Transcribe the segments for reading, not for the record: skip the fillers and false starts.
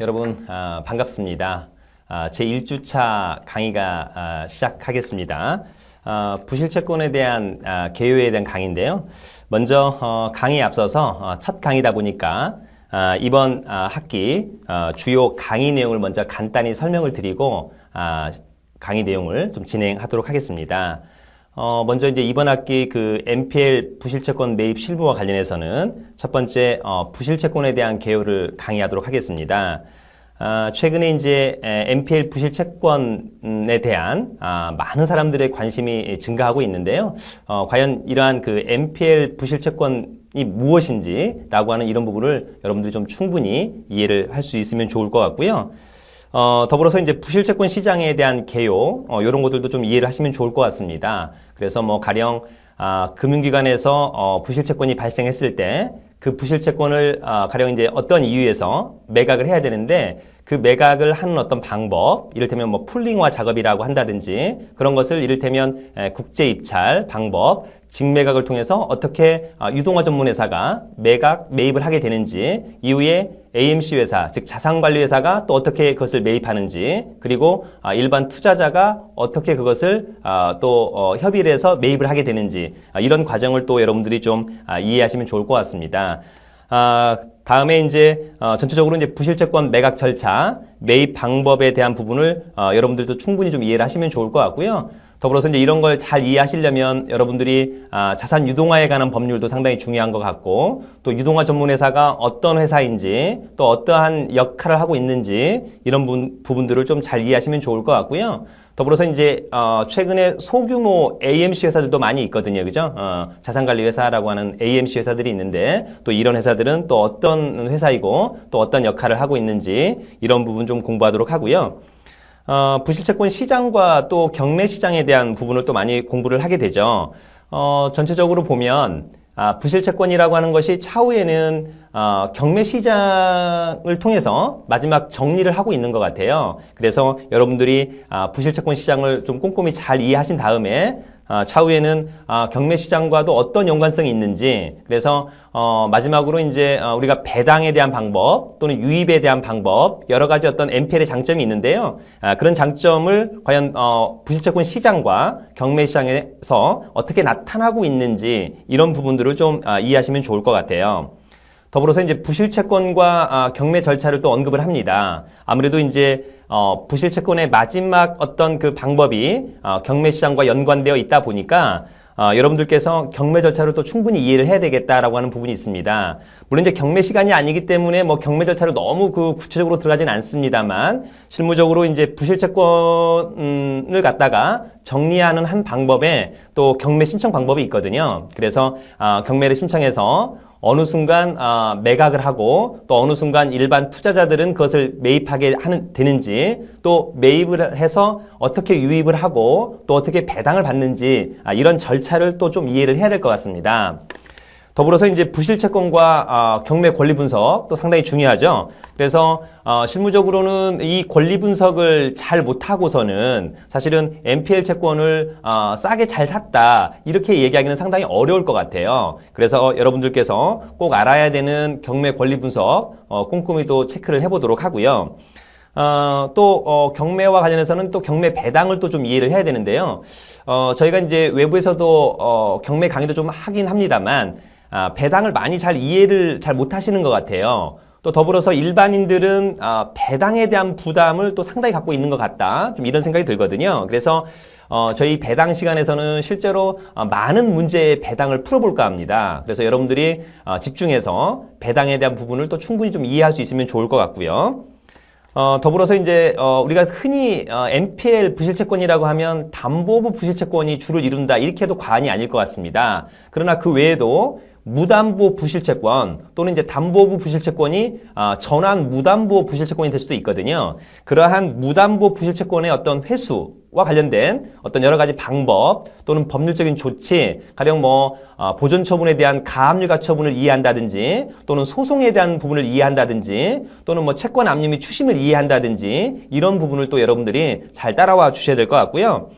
여러분 반갑습니다. 제 1주차 강의가 시작하겠습니다. 부실채권에 대한 개요에 대한 강의인데요. 먼저 강의에 앞서서 첫 강의다 보니까 이번 학기 주요 강의 내용을 먼저 간단히 설명을 드리고 강의 내용을 좀 진행하도록 하겠습니다. 먼저 이제 이번 학기 그 NPL 부실채권 매입 실무와 관련해서는 첫 번째 부실채권에 대한 개요를 강의하도록 하겠습니다. 최근에 이제 NPL 부실채권에 대한 많은 사람들의 관심이 증가하고 있는데요. 과연 이러한 그 NPL 부실채권이 무엇인지라고 하는 이런 부분을 여러분들이 좀 충분히 이해를 할 수 있으면 좋을 것 같고요. 더불어서 이제 부실채권 시장에 대한 개요, 이런 것들도 좀 이해를 하시면 좋을 것 같습니다. 그래서 뭐 가령, 금융기관에서, 부실채권이 발생했을 때, 그 부실채권을, 가령 이제 어떤 이유에서 매각을 해야 되는데, 그 매각을 하는 어떤 방법, 이를테면 뭐 풀링화 작업이라고 한다든지, 그런 것을 이를테면 국제 입찰 방법, 직매각을 통해서 어떻게 유동화 전문 회사가 매입을 하게 되는지, 이후에 AMC 회사, 즉 자산관리회사가 또 어떻게 그것을 매입하는지, 그리고 일반 투자자가 어떻게 그것을 또 협의를 해서 매입을 하게 되는지, 이런 과정을 또 여러분들이 좀 이해하시면 좋을 것 같습니다. 다음에 이제 전체적으로 이제 부실채권 매각 절차, 매입 방법에 대한 부분을 여러분들도 충분히 좀 이해를 하시면 좋을 것 같고요. 더불어서 이제 이런 걸 잘 이해하시려면 여러분들이 자산 유동화에 관한 법률도 상당히 중요한 것 같고, 또 유동화 전문 회사가 어떤 회사인지, 또 어떠한 역할을 하고 있는지, 이런 부분들을 좀 잘 이해하시면 좋을 것 같고요. 더불어서 이제 최근에 소규모 AMC 회사들도 많이 있거든요. 그죠? 자산관리 회사라고 하는 AMC 회사들이 있는데, 또 이런 회사들은 또 어떤 회사이고 또 어떤 역할을 하고 있는지, 이런 부분 좀 공부하도록 하고요. 부실채권 시장과 또 경매 시장에 대한 부분을 또 많이 공부를 하게 되죠. 전체적으로 보면 부실채권이라고 하는 것이 차후에는 경매 시장을 통해서 마지막 정리를 하고 있는 것 같아요. 그래서 여러분들이 부실채권 시장을 좀 꼼꼼히 잘 이해하신 다음에 차후에는 경매 시장과도 어떤 연관성이 있는지, 그래서 마지막으로 이제 우리가 배당에 대한 방법 또는 유입에 대한 방법, 여러 가지 어떤 NPL의 장점이 있는데요. 그런 장점을 과연 부실채권 시장과 경매 시장에서 어떻게 나타나고 있는지, 이런 부분들을 좀 이해하시면 좋을 것 같아요. 더불어서 이제 부실채권과 경매 절차를 또 언급을 합니다. 아무래도 이제 부실채권의 마지막 어떤 그 방법이 경매 시장과 연관되어 있다 보니까 여러분들께서 경매 절차를 또 충분히 이해를 해야 되겠다라고 하는 부분이 있습니다. 물론 이제 경매 시간이 아니기 때문에 뭐 경매 절차를 너무 그 구체적으로 들어가진 않습니다만, 실무적으로 이제 부실채권을 갖다가 정리하는 한 방법에 또 경매 신청 방법이 있거든요. 그래서 경매를 신청해서 어느 순간 매각을 하고, 또 어느 순간 일반 투자자들은 그것을 매입하게 되는지, 또 매입을 해서 어떻게 유입을 하고 또 어떻게 배당을 받는지, 이런 절차를 또 좀 이해를 해야 될 것 같습니다. 더불어서 이제 부실채권과 경매 권리 분석 또 상당히 중요하죠. 그래서 실무적으로는 이 권리 분석을 잘 못하고서는 사실은 NPL 채권을 싸게 잘 샀다, 이렇게 얘기하기는 상당히 어려울 것 같아요. 그래서 여러분들께서 꼭 알아야 되는 경매 권리 분석 꼼꼼히 또 체크를 해보도록 하고요. 또 경매와 관련해서는 또 경매 배당을 또 좀 이해를 해야 되는데요. 저희가 이제 외부에서도 경매 강의도 좀 하긴 합니다만, 배당을 많이 잘 이해를 잘 못하시는 것 같아요. 또 더불어서 일반인들은 배당에 대한 부담을 또 상당히 갖고 있는 것 같다, 좀 이런 생각이 들거든요. 그래서 저희 배당 시간에서는 실제로 많은 문제의 배당을 풀어볼까 합니다. 그래서 여러분들이 집중해서 배당에 대한 부분을 또 충분히 좀 이해할 수 있으면 좋을 것 같고요. 더불어서 이제 우리가 흔히 NPL 부실채권이라고 하면 담보부 부실채권이 주를 이룬다, 이렇게 해도 과언이 아닐 것 같습니다. 그러나 그 외에도 무담보 부실채권 또는 이제 담보부 부실채권이 전환 무담보 부실채권이 될 수도 있거든요. 그러한 무담보 부실채권의 어떤 회수와 관련된 어떤 여러 가지 방법 또는 법률적인 조치, 가령 뭐 보존 처분에 대한 가압류 가처분을 이해한다든지, 또는 소송에 대한 부분을 이해한다든지, 또는 뭐 채권 압류 및 추심을 이해한다든지, 이런 부분을 또 여러분들이 잘 따라와 주셔야 될 것 같고요.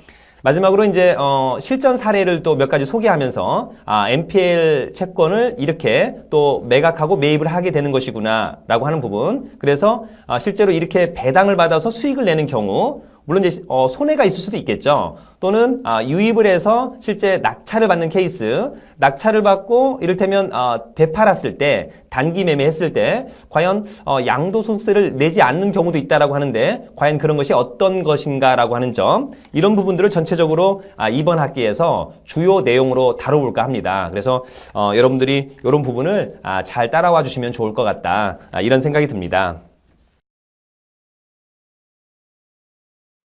마지막으로 이제 실전 사례를 또 몇 가지 소개하면서 NPL 채권을 이렇게 또 매각하고 매입을 하게 되는 것이구나라고 하는 부분. 그래서 실제로 이렇게 배당을 받아서 수익을 내는 경우 물론 이제 손해가 있을 수도 있겠죠. 또는 유입을 해서 실제 낙찰을 받는 케이스, 낙찰을 받고 이를테면 되팔았을 때, 단기 매매했을 때 과연 양도소득세를 내지 않는 경우도 있다라고 하는데 과연 그런 것이 어떤 것인가라고 하는 점, 이런 부분들을 전체적으로 이번 학기에서 주요 내용으로 다뤄볼까 합니다. 그래서 여러분들이 이런 부분을 잘 따라와 주시면 좋을 것 같다, 이런 생각이 듭니다.